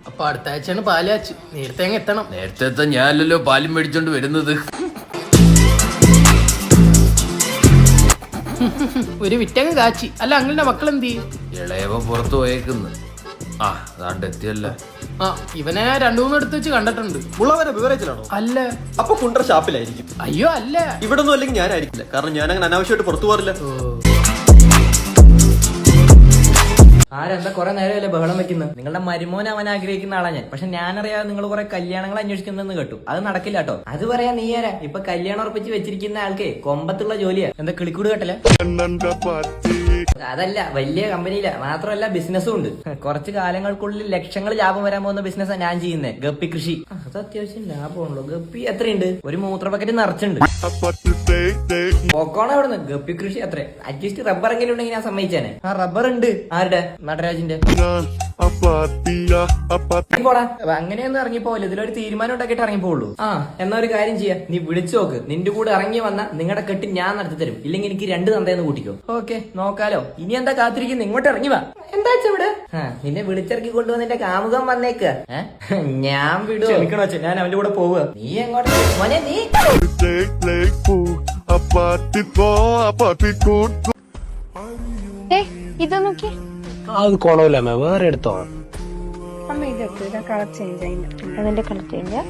അപ്പൊ അടുത്ത ആഴ്ചയാണ് പാലാച്ച്. നേരത്തെ അങ്ങ് എത്തണം. നേരത്തെ ഞാനല്ലോ പാലും മേടിച്ചോണ്ട് വരുന്നത്. ഒരു വിറ്റങ്ങ് കാച്ചി. അല്ല അങ്ങളുടെ മക്കൾ എന്ത് ചെയ്യും? ഇളയവ പുറത്തു പോയേക്കുന്നു. ആ അതാണ്ട് എത്തിയല്ല. ആ ഇവനെ 2-3 എടുത്ത് വെച്ച് കണ്ടിട്ടുണ്ട്. ഉള്ളവരെ ബിവറേജിലാണോ? അല്ല. അപ്പൊ കുണ്ടറ ഷാപ്പിലായിരിക്കും. അയ്യോ അല്ല, ഇവിടെ ഒന്നും അല്ലെങ്കിൽ ഞാനായിരിക്കില്ല. കാരണം ഞാൻ അങ്ങനെ അനാവശ്യമായിട്ട് പുറത്തു പോകാറില്ല. ആരെന്താ കുറെ നേരമല്ലേ ബഹളം വെക്കുന്നത്? നിങ്ങളുടെ മരുമോൻ അവൻ ആഗ്രഹിക്കുന്ന ആളാ ഞാൻ. പക്ഷെ ഞാനറിയാതെ നിങ്ങൾ കുറെ കല്യാണങ്ങൾ അന്വേഷിക്കുന്നെന്ന് കേട്ടു. അത് നടക്കില്ല കേട്ടോ. അത് പറയാ നീ ആരാ? ഇപ്പൊ കല്യാണം ഉറപ്പിച്ച് വെച്ചിരിക്കുന്ന ആൾക്കേ കൊമ്പത്തുള്ള ജോലിയാ. എന്താ കിളിക്കൂട് കേട്ടല്ലേ? അതല്ല, വലിയ കമ്പനിയില. മാത്രമല്ല ബിസിനസ്സും ഉണ്ട്. കുറച്ച് കാലങ്ങൾക്കുള്ളിൽ ലക്ഷങ്ങൾ ലാഭം വരാൻ പോകുന്ന ബിസിനസ്സാണ് ഞാൻ ചെയ്യുന്നത്. ഗപ്പി കൃഷി. അത് അത്യാവശ്യം ലാഭമുള്ളൂ. ഗപ്പി എത്രയുണ്ട്? ഒരു മൂത്ര പാക്കറ്റ് നിറച്ചുണ്ട്. പോക്കോണ അവിടുന്ന്. ഗപ്പി കൃഷി അത്ര. അറ്റ്ലീസ്റ്റ് റബ്ബർ എങ്കിലും ഉണ്ടെങ്കിൽ ഞാൻ സമ്മതിച്ചേനെ. ആ റബ്ബർ ഉണ്ട്. ആരുടെ? നടരാജിന്റെ. പോടാ. അങ്ങനെയൊന്നും ഇറങ്ങിപ്പോവില്ല. ഇതിലൊരു തീരുമാനം ഉണ്ടാക്കിയിട്ട് ഇറങ്ങിപ്പോളൂ. ആ എന്നാ ഒരു കാര്യം ചെയ്യാം, നീ വിളിച്ചു നോക്ക്. നിന്റെ കൂടെ ഇറങ്ങി വന്ന നിങ്ങളുടെ കെട്ടി ഞാൻ നടത്തി തരും. ഇല്ലെങ്കിൽ എനിക്ക് 2 തന്തയെന്ന് കൂട്ടിക്കോ. ഓക്കെ നോക്കാലോ. ഇനി എന്താ കാത്തിരിക്കുന്നു? ഇങ്ങോട്ട് ഇറങ്ങി വാ. എന്താ ഇവിടെ? നിന്നെ വിളിച്ചിറക്കി കൊണ്ടുവന്നിന്റെ കാമുകം വന്നേക്ക്. ഞാൻ വിടുവോ? ക്ഷമിക്കണോ അച്ഛൻ, ഞാൻ അവന്റെ കൂടെ പോവുക. നീ എങ്ങോട്ട് മോനെ? നീ ഇത് നോക്കി. അത് കൊണവില്ല, വേറെ എടുത്തോ. അമ്മ ഇതെടുത്തു. ഇതാ കളർ ചേഞ്ച് ആയി. അതിന്റെ കളർ ചേഞ്ച്.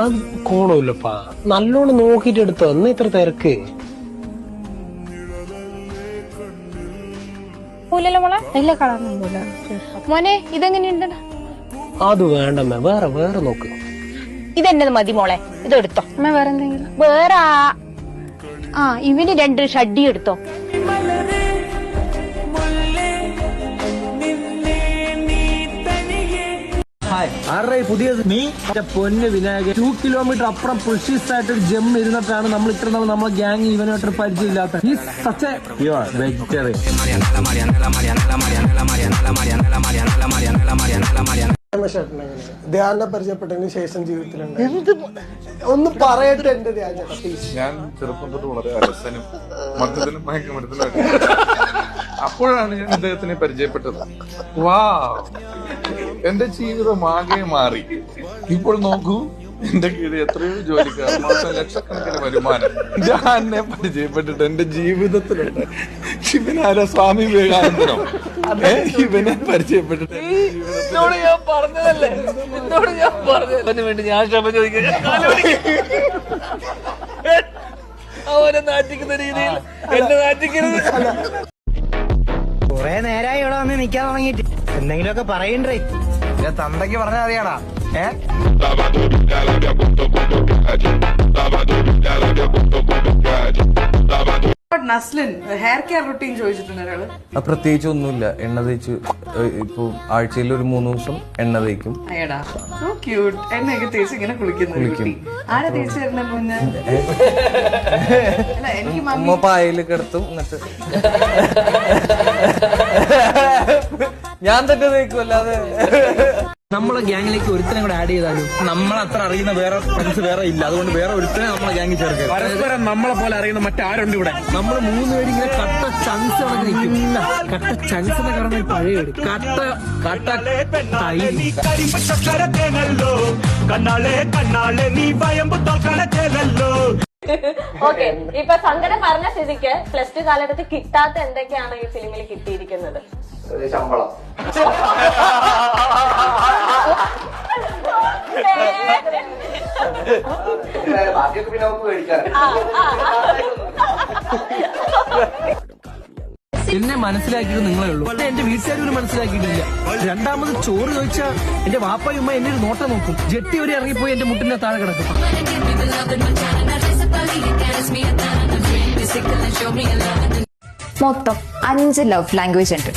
അത് കോണമില്ലപ്പാ. നല്ലോണം നോക്കിട്ട് എടുത്തോ. എന്ന് ഇത്ര തിരക്ക് മോളെ. എല്ലാ കളറും മോനെ ഇതെങ്ങനെയുണ്ട്? അത് വേണ്ടമ്മ, വേറെ വേറെ നോക്ക്. ഇതെന്നത് മതി മോളെ. ഇതെടുത്തോ. അമ്മ വേറെ എന്തെങ്കിലും? വേറെ ഇവന് 2 ഷഡ്ഡി എടുത്തോ. പുതിയത് നീ പൊന്ന് വിനായകൻ. 2 കിലോമീറ്റർ അപ്പുറം പ്രിഷ്യസ് ആയിട്ട് ഒരു ജെം ഇരുന്നിട്ടാണ് നമ്മൾ ഇത്ര നാൾ നമ്മളെ ഗ്യാങ് ഇവനായിട്ട് പരിചയമില്ലാത്ത ഈ സച്ച വെജിറ്റേറിയൻ. ധ്യാനെ പരിചയപ്പെട്ടതിന് ശേഷം ജീവിതത്തിലുണ്ട് എന്ത് ഒന്ന് പറയട്ടെ എന്റെ ധ്യാന. ഞാൻ ചെറുപ്പം തൊട്ട് വളരെ അലസനും മദ്യത്തിലും മയക്കുമരുന്നിലും. അപ്പോഴാണ് ഞാൻ ഇദ്ദേഹത്തിനെ പരിചയപ്പെട്ടത്. വാ, എന്റെ ജീവിതം ആകെ മാറി. ഇപ്പോൾ നോക്കൂ, എന്റെ കീഴിൽ എത്രയോ ജോലിക്കാർ, മാസം ലക്ഷക്കണക്കിന് വരുമാനം. ഞാൻ പരിചയപ്പെട്ടിട്ട് എന്റെ ജീവിതത്തിലുണ്ട്. ഇവനാരാ? സ്വാമി വിവേകാനന്ദനോ? ഇവനെ പരിചയപ്പെട്ടിട്ട് ഞാൻ പറഞ്ഞതല്ലേ, ഞാൻ പറഞ്ഞതിന് വേണ്ടി ഞാൻ ക്ഷമ ചോദിക്കാൻ അവനെ നാറ്റിക്കുന്ന രീതിയിൽ എന്നെ നാറ്റിക്കരുത്. കുറെ നേരമായി ഇവിടെ വന്ന് നിക്കാൻ തുടങ്ങിയിട്ട് എന്തെങ്കിലുമൊക്കെ പറയണ്ടേ? തന്തയ്ക്ക് പറഞ്ഞാൽ അറിയാടാ. നസ്ലിൻ ഹെയർ കെയർ റുട്ടീൻ ചോദിച്ചിട്ടുണ്ട് ഒരാള്. പ്രത്യേകിച്ച് ഒന്നുമില്ല. എണ്ണ തേച്ച് ഇപ്പൊ ആഴ്ചയിൽ ഒരു 3 ദിവസം എണ്ണ തേക്കും. അയ്യടാ സോ ക്യൂട്ട്. എണ്ണയൊക്കെ തേച്ച് ഇങ്ങനെ കുളിക്കും. ആരാ തേച്ച് തരുന്ന മുന്നേ? അല്ല എനിക്ക് ഉമ്മ പായയിൽ കിടത്തും. എന്നിട്ട് ഞാൻ തന്നെ തേക്കും. അല്ലാതെ നമ്മളെ ഗ്യാങ്ങിലേക്ക് ഒരുത്തനെ കൂടെ ആഡ് ചെയ്താലും നമ്മളത്ര അറിയുന്ന വേറെ ഫ്രണ്ട്സ് വേറെ ഇല്ല. അതുകൊണ്ട് വേറെ ഒരുത്തനെ നമ്മളെ ഗ്യാങ്ങിൽ ചേർക്കുക. പരസ്പരം നമ്മളെ പോലെ അറിയുന്ന മറ്റാരുണ്ട് ഇവിടെ? നമ്മൾ 3 പേര് ഇങ്ങനെ കട്ട ചങ്സ് നിൽക്കും. കട്ട ചങ്സ് എന്ന് പറഞ്ഞ പഴയ വീട്. കട്ട ഓക്കെ, ഇപ്പൊ സങ്കടം പറഞ്ഞ സ്ഥിതിക്ക് +2 കാലഘട്ടത്തിൽ കിട്ടാത്ത എന്തൊക്കെയാണ് ഈ ഫിലിമിൽ കിട്ടിയിരിക്കുന്നത്? ശമ്പളം. ബാക്കിയൊക്കെ പിന്നെ നമുക്ക് മേടിക്കാം. എന്നെ മനസ്സിലാക്കിയത് നിങ്ങളേ ഉള്ളൂ. എന്റെ വീട്ടുകാരും മനസ്സിലാക്കിയിട്ടില്ല. രണ്ടാമത് ചോറ് ചോദിച്ചാൽ എന്റെ വാപ്പയും ഉമ്മ എന്നെ ഒരു നോട്ടം നോക്കും. ജെട്ടി വരെ ഇറങ്ങിപ്പോയി എന്റെ മുട്ടിന്റെ താഴെ കിടക്കും. മൊത്തം 5 ലവ് ലാംഗ്വേജ് ഉണ്ട്.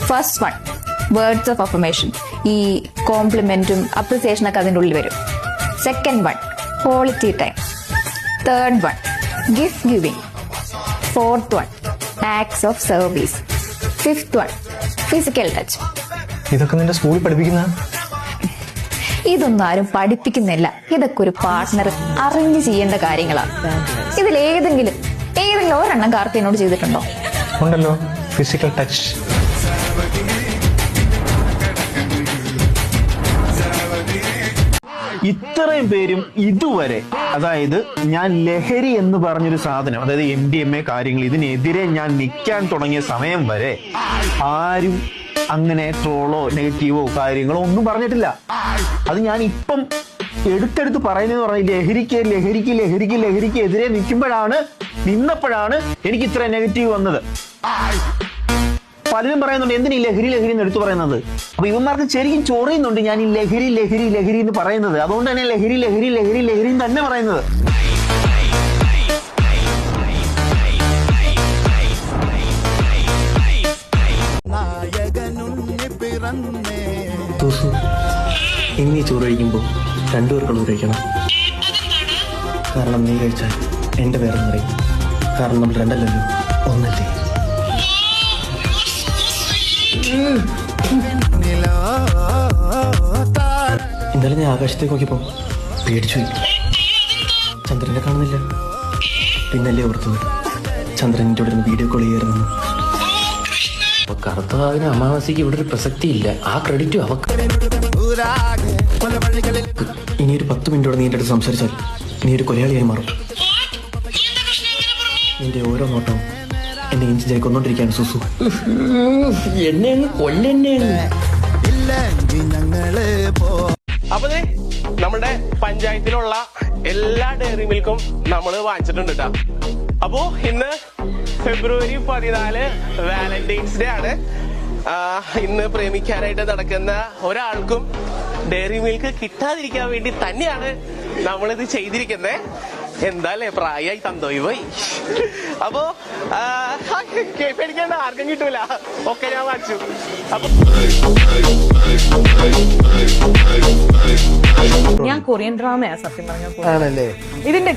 First 1 words of affirmation. ഈ കോംപ്ലിമെന്റും അപ്രിസിയേഷനൊക്കെ അതിൻ്റെ ഉള്ളിൽ വരും. Second 1 quality time. Third 1 gift giving. Fourth 1 acts of service. 5th one, physical touch. ഇതൊക്കെ നിന്റെ സ്കൂളിൽ പഠിപ്പിക്കുന്ന? ഇതൊന്നും ആരും പഠിപ്പിക്കുന്നില്ല. ഇതൊക്കെ ഒരു പാർട്ട്ണർ അറിഞ്ഞ് ചെയ്യേണ്ട കാര്യങ്ങളാണ്. ഇതിൽ ഏതെങ്കിലും ഒരെണ്ണം കാർത്തിനോട് ചെയ്തിട്ടുണ്ടോ? ഉണ്ടല്ലോ, ഫിസിക്കൽ ടച്ച്. ഇത്രയും പേരും ഇതുവരെ, അതായത് ഞാൻ ലഹരി എന്ന് പറഞ്ഞൊരു സാധനം, അതായത് MDMA കാര്യങ്ങൾ, ഇതിനെതിരെ ഞാൻ നിൽക്കാൻ തുടങ്ങിയ സമയം വരെ ആരും അങ്ങനെ ട്രോളോ നെഗറ്റീവോ കാര്യങ്ങളോ ഒന്നും പറഞ്ഞിട്ടില്ല. അത് ഞാൻ ഇപ്പം എടുത്തെടുത്ത് പറയുന്നതെന്ന് പറഞ്ഞാൽ ലഹരിക്ക് എതിരെ നിന്നപ്പോഴാണ് എനിക്ക് ഇത്ര നെഗറ്റീവ് വന്നത്. പലരും പറയുന്നുണ്ട് എന്തിനീ ലഹരി എന്ന് എടുത്തു പറയുന്നത്. അപ്പൊ ഇവന്മാർക്ക് ശരിക്കും ചൊറിയുന്നുണ്ട് ഞാൻ ഈ ലഹരി എന്ന് പറയുന്നത്. അതുകൊണ്ട് തന്നെ ലഹരി തന്നെ പറയുന്നത്. ഇനി ചോറ് കഴിക്കുമ്പോൾ രണ്ടുപേർക്കുള്ള കഴിക്കണം. കാരണം നീ കഴിച്ചാൽ എന്റെ പേര് പറയും. കാരണം നമ്മൾ രണ്ടല്ലല്ലോ, ഒന്നല്ലേ. ഇന്നലെ ഞാൻ ആകാശത്തേക്ക് നോക്കിയപ്പോ പേടിച്ചു. ചന്ദ്രനെ കാണുന്നില്ല. പിന്നല്ലേ ഓർത്തത് ചന്ദ്രൻ്റെ ഇവിടെ നിന്ന് വീഡിയോ കോൾ ചെയ്യായിരുന്നു. കറുത്തവാവിന് അമാവാസിക്ക് ഇവിടെ ഒരു പ്രസക്തി ഇല്ല. ആ ക്രെഡിറ്റും അവക്ക്. ഇനി ഒരു 10 മിനിറ്റോടെ നീ എൻ്റെ അടുത്ത് സംസാരിച്ചാൽ നീ ഒരു കൊലയാളിയായി മാറും. നിന്റെ ഓരോ നോട്ടവും എന്നെ ഇഞ്ചിഞ്ചായി കൊന്നോണ്ടിരിക്കുകയാണ് സുസു. എന്നെ കൊല്ലെന്നെ. അപ്പൊ നമ്മുടെ പഞ്ചായത്തിലുള്ള എല്ലാ ഡയറി മിൽക്കും നമ്മൾ വാങ്ങിച്ചിട്ടുണ്ട് കേട്ടോ. അപ്പോ ഇന്ന് ഫെബ്രുവരി 14 വാലന്റൈൻസ് ഡേ ആണ്. ഇന്ന് പ്രേമിക്കാനായിട്ട് നടക്കുന്ന ഒരാൾക്കും ഡയറി മിൽക്ക് കിട്ടാതിരിക്കാൻ വേണ്ടി തന്നെയാണ് നമ്മളിത് ചെയ്തിരിക്കുന്നത്. എന്താല്ലേ പ്രായമായി തന്തോയി പോയി. അപ്പോ പേടിക്കേണ്ട, ആർക്കും കിട്ടൂല. ഒക്കെ ഞാൻ വാങ്ങിച്ചു. അപ്പൊ ഞാൻ കൊറിയൻ ഡ്രാമയാ സത്യം പറഞ്ഞാൽ. ഇതിന്റെ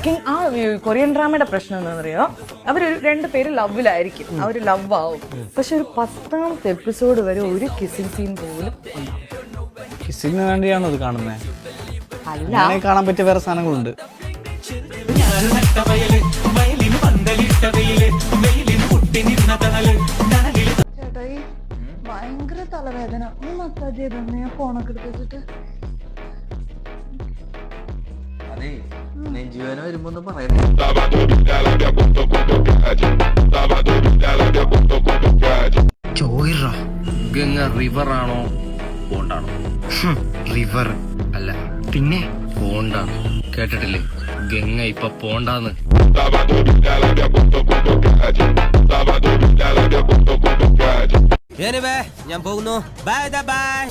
കൊറിയൻ ഡ്രാമയുടെ പ്രശ്നം എന്താണെന്നറിയോ, അവരൊരു 2 പേര് ലവിലായിരിക്കും, അവര് ലവ് ആവും. പക്ഷെ ഒരു 10ാമത്തെ എപ്പിസോഡ് വരെ ഒരു കിസിംഗ് സീൻ പോലും. കിസിന് വേണ്ടിയാണോ ഇത് കാണുന്നത്? അല്ല, കാണാൻ പറ്റിയ വേറെ സാധനങ്ങളുണ്ട്. ചേട്ടായി ഭയങ്കര തലവേദന. മസാജ് ചെയ്തോണ്ട് ഞാൻ ഫോണൊക്കെ എടുത്ത് വെച്ചിട്ട്. നെഞ്ചുവേദന വരുമ്പോ ഒന്നും പറയുന്നത്. ഗംഗ റിവർ ആണോ പോണ്ടാണോ? റിവർ അല്ല, പിന്നെ പോണ്ടാണ്. കേട്ടിട്ടില്ലേ ഗംഗ ഇപ്പൊ പോണ്ടാന്ന്? ഞാൻ പോകുന്നു. Bye bye.